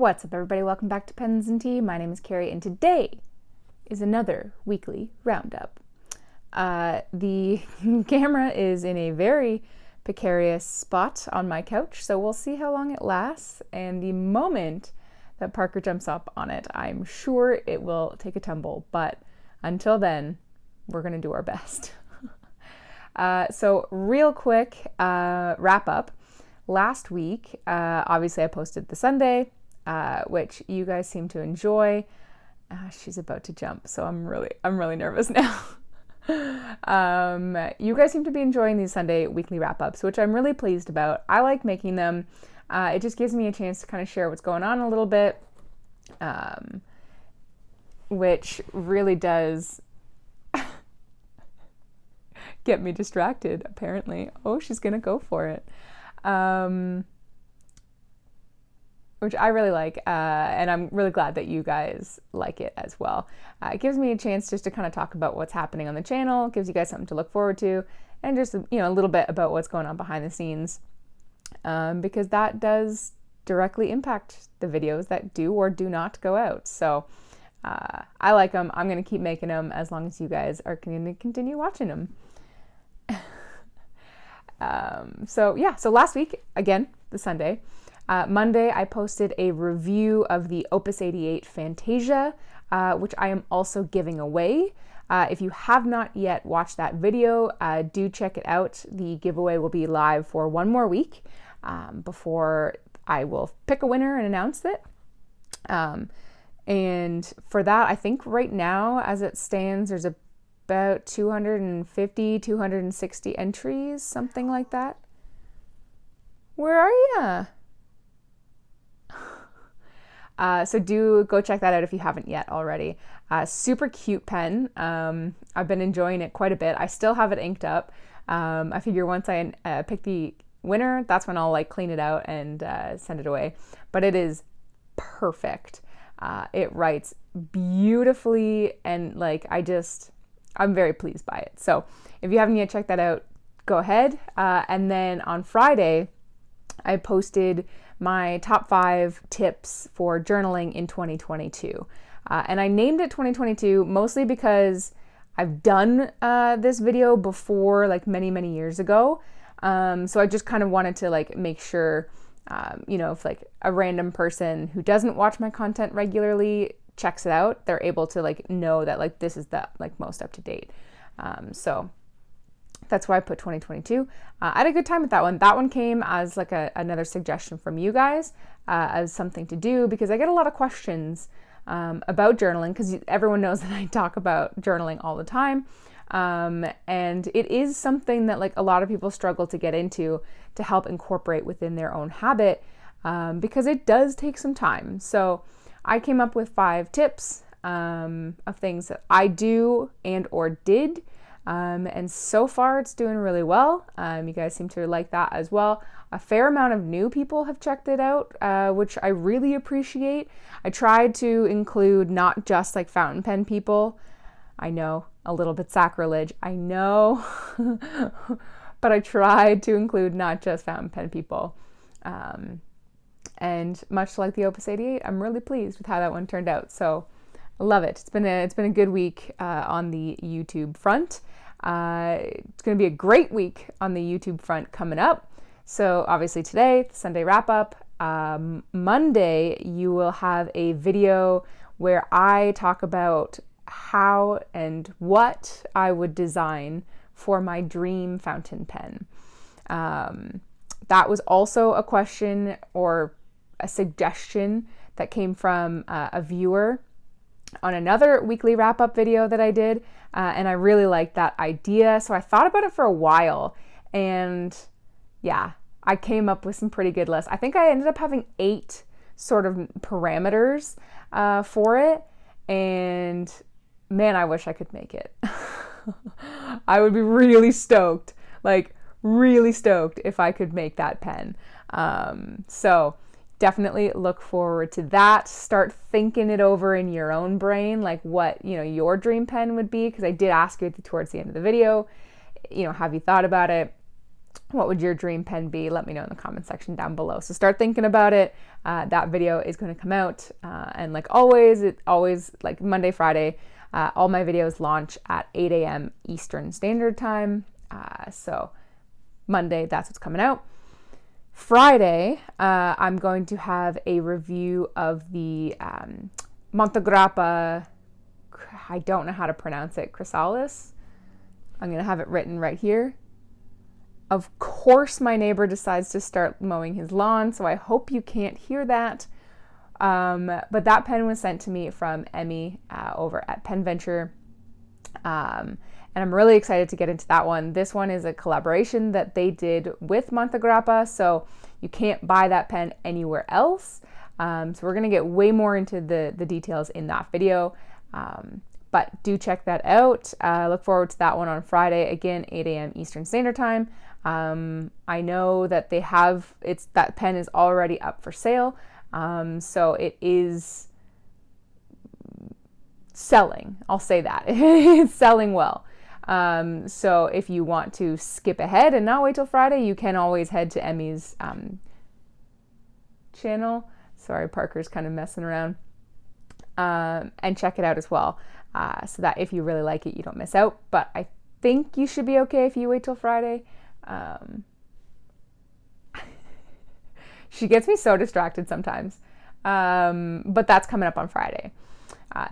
What's up, everybody? Welcome back to Pens and Tea. My name is Carrie, and today is another weekly roundup. The camera is in a very precarious spot on my couch, so we'll see how long it lasts. And the moment that Parker jumps up on it, I'm sure it will take a tumble. But until then, we're going to do our best. So real quick wrap up. Last week, obviously I posted the Sunday, which you guys seem to enjoy. She's about to jump, so I'm really nervous now. You guys seem to be enjoying these Sunday weekly wrap-ups, which I'm really pleased about. I like making them. It just gives me a chance to kind of share what's going on a little bit, which really does get me distracted, apparently. Oh, she's gonna go for it. Which I really like, and I'm really glad that you guys like it as well. It gives me a chance just to kind of talk about what's happening on the channel, gives you guys something to look forward to, and just, a little bit about what's going on behind the scenes, because that does directly impact the videos that do or do not go out. So I like them. I'm going to keep making them as long as you guys are going to continue watching them. So last week, again, the Sunday, Monday, I posted a review of the Opus 88 Fantasia, which I am also giving away. If you have not yet watched that video, do check it out. The giveaway will be live for one more week before I will pick a winner and announce it. And for that, I think right now, as it stands, there's about 250, 260 entries, something like that. Where are you? So do go check that out if you haven't yet already. Super cute pen. I've been enjoying it quite a bit. I still have it inked up. I figure once I pick the winner, that's when I'll clean it out and send it away. But it is perfect. It writes beautifully, and I'm very pleased by it. So if you haven't yet checked that out, go ahead. And then on Friday, I posted my top 5 tips for journaling in 2022. And I named it 2022 mostly because I've done this video before, many, many years ago. So I just kind of wanted to make sure, if a random person who doesn't watch my content regularly checks it out, they're able to know that this is the most up to date. So that's why I put 2022. I had a good time with that one. That one came as another suggestion from you guys as something to do, because I get a lot of questions about journaling, because everyone knows that I talk about journaling all the time. And it is something that a lot of people struggle to get into to help incorporate within their own habit, because it does take some time. So I came up with 5 tips of things that I do and or did. And so far it's doing really well. You guys seem to like that as well. A fair amount of new people have checked it out, which I really appreciate. I tried to include not just fountain pen people. I know, a little bit sacrilege, I know, but I tried to include not just fountain pen people. And much like the Opus 88, I'm really pleased with how that one turned out. So I love it. It's been a good week on the YouTube front. It's going to be a great week on the YouTube front coming up. So obviously today, Sunday wrap up. Monday, you will have a video where I talk about how and what I would design for my dream fountain pen. That was also a question or a suggestion that came from a viewer on another weekly wrap-up video that I did, and I really liked that idea. So I thought about it for a while, and yeah, I came up with some pretty good lists. I think I ended up having 8 sort of parameters for it, and man, I wish I could make it. I would be really stoked, really stoked if I could make that pen. So definitely look forward to that. Start thinking it over in your own brain, what, your dream pen would be, because I did ask you towards the end of the video, have you thought about it? What would your dream pen be? Let me know in the comment section down below. So start thinking about it. That video is going to come out. And like always, like Monday, Friday, all my videos launch at 8 a.m. Eastern Standard Time. So Monday, that's what's coming out. Friday, I'm going to have a review of the Montegrappa, I don't know how to pronounce it, chrysalis. I'm going to have it written right here. Of course, my neighbor decides to start mowing his lawn, so I hope you can't hear that. But that pen was sent to me from Emmy over at Pen Venture. And I'm really excited to get into that one. This one is a collaboration that they did with Montegrappa, so you can't buy that pen anywhere else. So we're going to get way more into the details in that video. But do check that out. Look forward to that one on Friday, again, 8 a.m. Eastern Standard Time. I know that that pen is already up for sale. So it is selling. I'll say that. It's selling well. So if you want to skip ahead and not wait till Friday, you can always head to Emmy's channel. Sorry, Parker's kind of messing around. And check it out as well. So that if you really like it, you don't miss out. But I think you should be okay if you wait till Friday. She gets me so distracted sometimes. But that's coming up on Friday.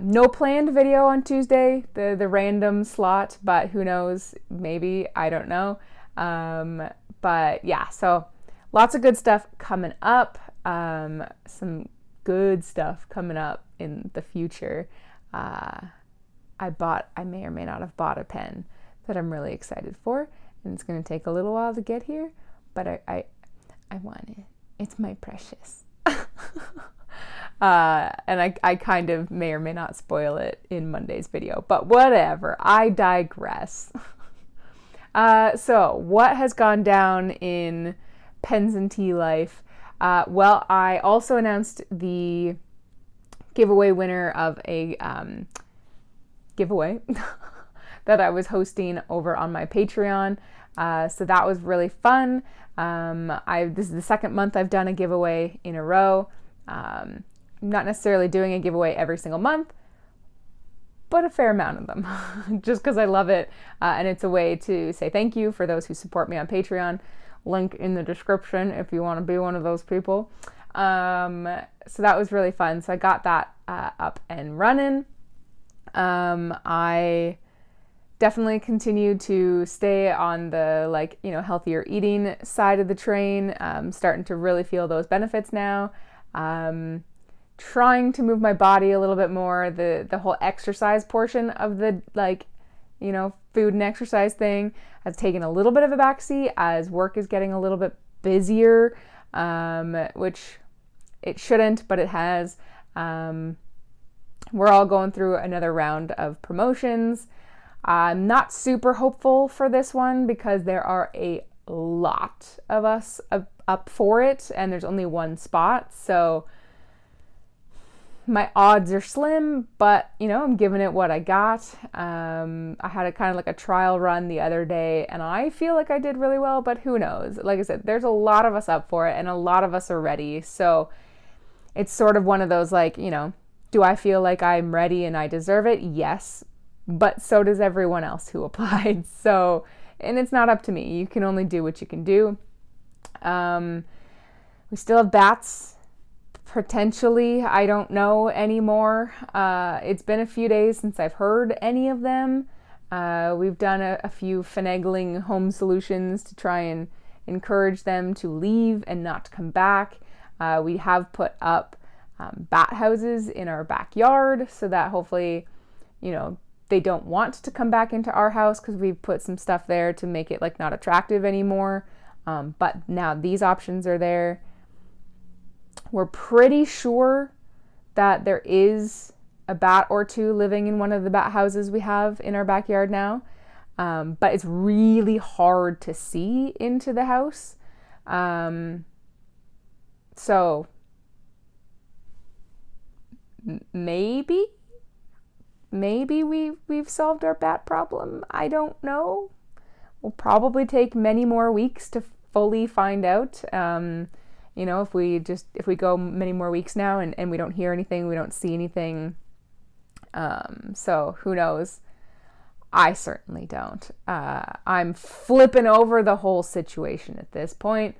No planned video on Tuesday, the random slot, but who knows, maybe, I don't know. But yeah, so lots of good stuff coming up. Some good stuff coming up in the future. I may or may not have bought a pen that I'm really excited for, and it's going to take a little while to get here, but I want it. It's my precious. And I kind of may or may not spoil it in Monday's video, but whatever, I digress. So what has gone down in Pens and Tea life? Well, I also announced the giveaway winner of a giveaway that I was hosting over on my Patreon. So that was really fun. This is the second month I've done a giveaway in a row. Not necessarily doing a giveaway every single month, but a fair amount of them, just because I love it. And it's a way to say thank you for those who support me on Patreon. Link in the description if you want to be one of those people. So that was really fun. So I got that up and running. I definitely continue to stay on the healthier eating side of the train. Starting to really feel those benefits now. Trying to move my body a little bit more. The whole exercise portion of the food and exercise thing has taken a little bit of a backseat as work is getting a little bit busier, which it shouldn't, but it has. We're all going through another round of promotions. I'm not super hopeful for this one because there are a lot of us up for it and there's only one spot. So my odds are slim, but I'm giving it what I got. I had a kind of like a trial run the other day and I feel like I did really well, but who knows? Like I said, there's a lot of us up for it and a lot of us are ready. So it's sort of one of those do I feel like I'm ready and I deserve it? Yes, but so does everyone else who applied. So, and it's not up to me. You can only do what you can do. We still have bats. Potentially, I don't know anymore. It's been a few days since I've heard any of them. We've done a few finagling home solutions to try and encourage them to leave and not to come back. We have put up bat houses in our backyard so that hopefully, they don't want to come back into our house because we've put some stuff there to make it not attractive anymore. But now these options are there. We're pretty sure that there is a bat or two living in one of the bat houses we have in our backyard now. But it's really hard to see into the house. So maybe we've solved our bat problem. I don't know. will probably take many more weeks to fully find out. If we go many more weeks now and we don't hear anything, we don't see anything. So who knows? I certainly don't. I'm flipping over the whole situation at this point.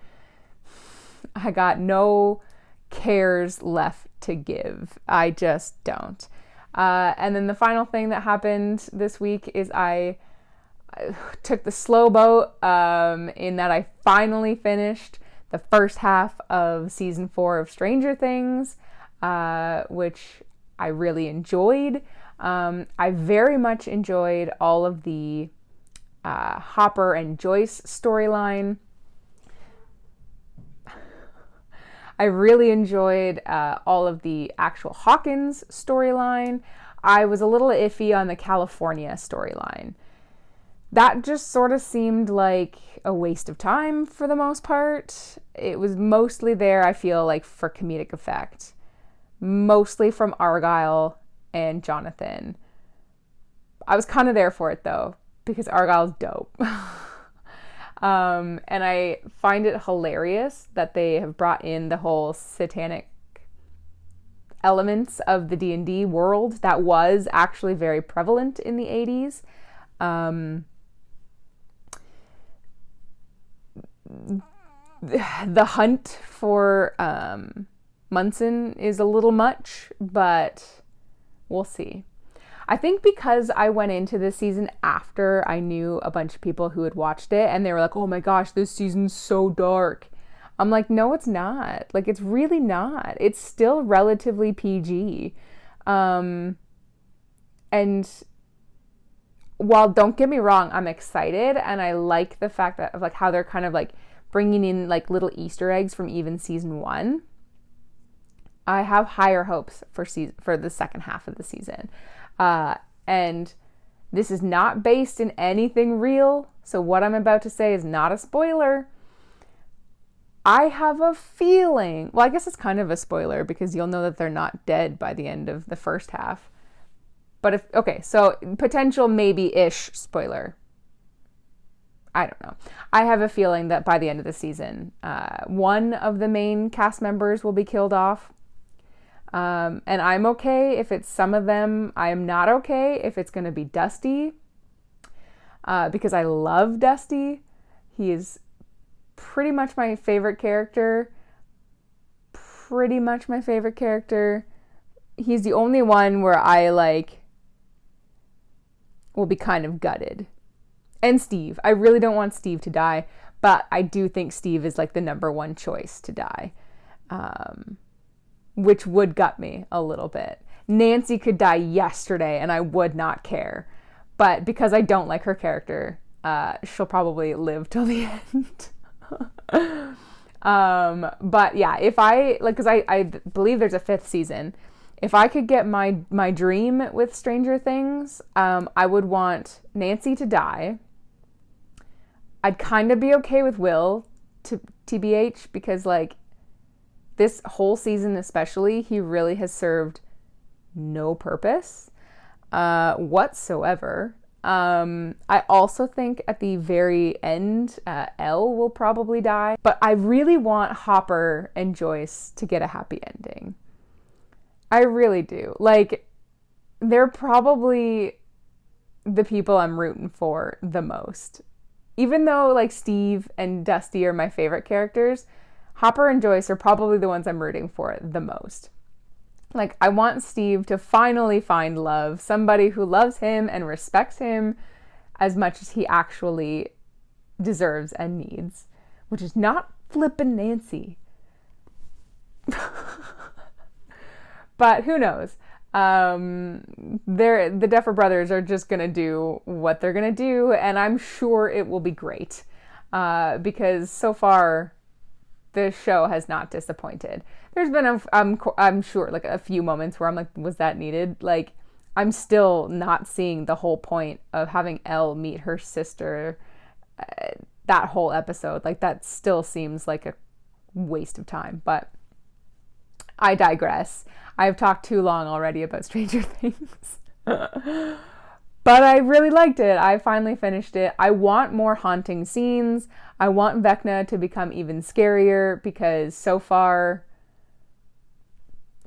I got no cares left to give. I just don't. And then the final thing that happened this week is I took the slow boat in that I finally finished the first half of season 4 of Stranger Things, which I really enjoyed. I very much enjoyed all of the Hopper and Joyce storyline. I really enjoyed all of the actual Hawkins storyline. I was a little iffy on the California storyline. That just sort of seemed like a waste of time for the most part. It was mostly there, I feel like, for comedic effect. Mostly from Argyle and Jonathan. I was kind of there for it though, because Argyle's dope. And I find it hilarious that they have brought in the whole satanic elements of the D&D world that was actually very prevalent in the 80s. The hunt for Munson is a little much, but we'll see. I think because I went into this season after I knew a bunch of people who had watched it and they were like, oh my gosh, this season's so dark. I'm like, no, it's not. Like, it's really not. It's still relatively PG. And while, don't get me wrong, I'm excited and I like the fact that of like how they're kind of like bringing in like little Easter eggs from even season 1. I have higher hopes for the second half of the season. And this is not based in anything real. So what I'm about to say is not a spoiler. I have a feeling, well, I guess it's kind of a spoiler because you'll know that they're not dead by the end of the first half. But so potential maybe-ish spoiler. I don't know. I have a feeling that by the end of the season, one of the main cast members will be killed off. And I'm okay if it's some of them. I am not okay if it's going to be Dusty, because I love Dusty. He is pretty much my favorite character. He's the only one where I will be kind of gutted. And Steve. I really don't want Steve to die, but I do think Steve is the number one choice to die. Which would gut me a little bit. Nancy could die yesterday and I would not care. But because I don't like her character, she'll probably live till the end. But yeah, if because I believe there's a 5th season. If I could get my dream with Stranger Things, I would want Nancy to die. I'd kind of be okay with Will to TBH because this whole season especially, he really has served no purpose whatsoever. I also think at the very end, Elle will probably die. But I really want Hopper and Joyce to get a happy ending. I really do. They're probably the people I'm rooting for the most. Even though Steve and Dusty are my favorite characters, Hopper and Joyce are probably the ones I'm rooting for the most. I want Steve to finally find love, somebody who loves him and respects him as much as he actually deserves and needs, which is not flippin' Nancy. But who knows? The Duffer Brothers are just gonna do what they're gonna do, and I'm sure it will be great, because so far the show has not disappointed. There's been I'm sure a few moments where I'm like, was that needed? I'm still not seeing the whole point of having Elle meet her sister. That whole episode, that still seems like a waste of time. But I digress. I've talked too long already about Stranger Things. But But I really liked it. I finally finished it. I want more haunting scenes. I want Vecna to become even scarier because so far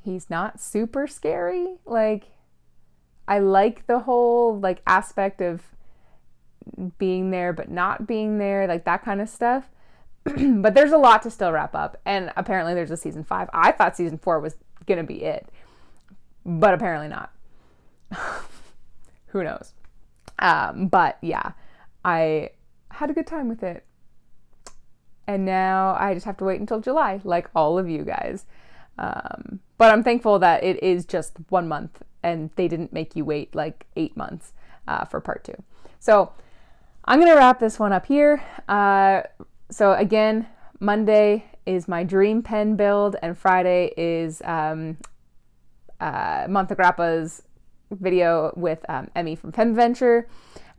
he's not super scary. Like, I like the whole like aspect of being there but not being there, like that kind of stuff. But there's a lot to still wrap up, and apparently there's a season 5. I thought season 4 was gonna be it, but apparently not. Who knows? But yeah, I had a good time with it, and now I just have to wait until July, like all of you guys. But I'm thankful that it is just 1 month, and they didn't make you wait like 8 months for part 2. So I'm gonna wrap this one up here. So again, Monday is my dream pen build, and Friday is Month of Grappa's video with Emmy from Pen Venture.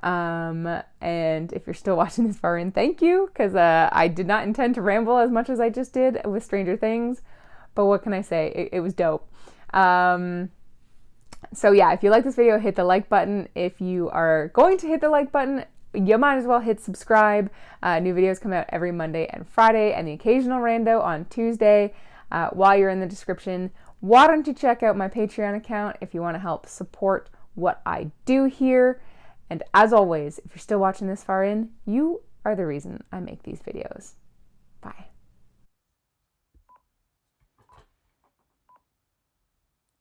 And if you're still watching this far in, thank you, because I did not intend to ramble as much as I just did with Stranger Things, but what can I say? It was dope. So yeah, if you like this video, hit the like button. If you are going to hit the like button, you might as well hit subscribe. New videos come out every Monday and Friday, and the occasional rando on Tuesday. While you're in the description, why don't you check out my Patreon account if you want to help support what I do here. And as always, if you're still watching this far in, you are the reason I make these videos. Bye.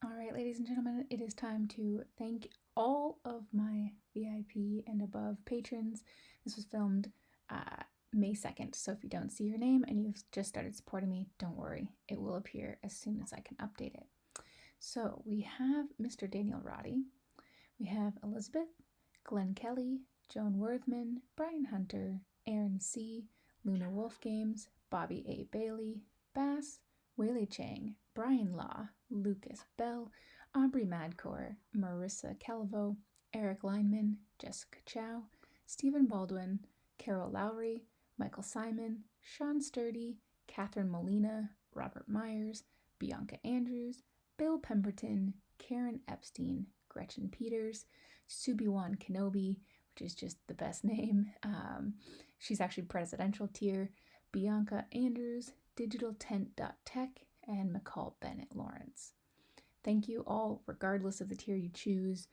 All right, ladies and gentlemen, it is time to thank all of my VIP and above patrons. This was filmed May 2nd, so if you don't see your name and you've just started supporting me, don't worry. It will appear as soon as I can update it. So we have Mr. Daniel Roddy, we have Elizabeth, Glenn Kelly, Joan Worthman, Brian Hunter, Aaron C., Luna Wolf Games, Bobby A. Bailey, Bass, Wayley Chang, Brian Law, Lucas Bell, Aubrey Madcore, Marissa Calvo, Eric Lineman, Jessica Chow, Stephen Baldwin, Carol Lowry, Michael Simon, Sean Sturdy, Catherine Molina, Robert Myers, Bianca Andrews, Bill Pemberton, Karen Epstein, Gretchen Peters, Subiwan Kenobi, which is just the best name. She's actually presidential tier, Bianca Andrews, digitaltent.tech, and McCall Bennett Lawrence. Thank you all, regardless of the tier you choose.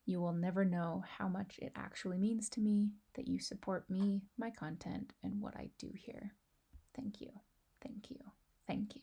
You will never know how much it actually means to me that you support me, my content, and what I do here. Thank you. Thank you. Thank you.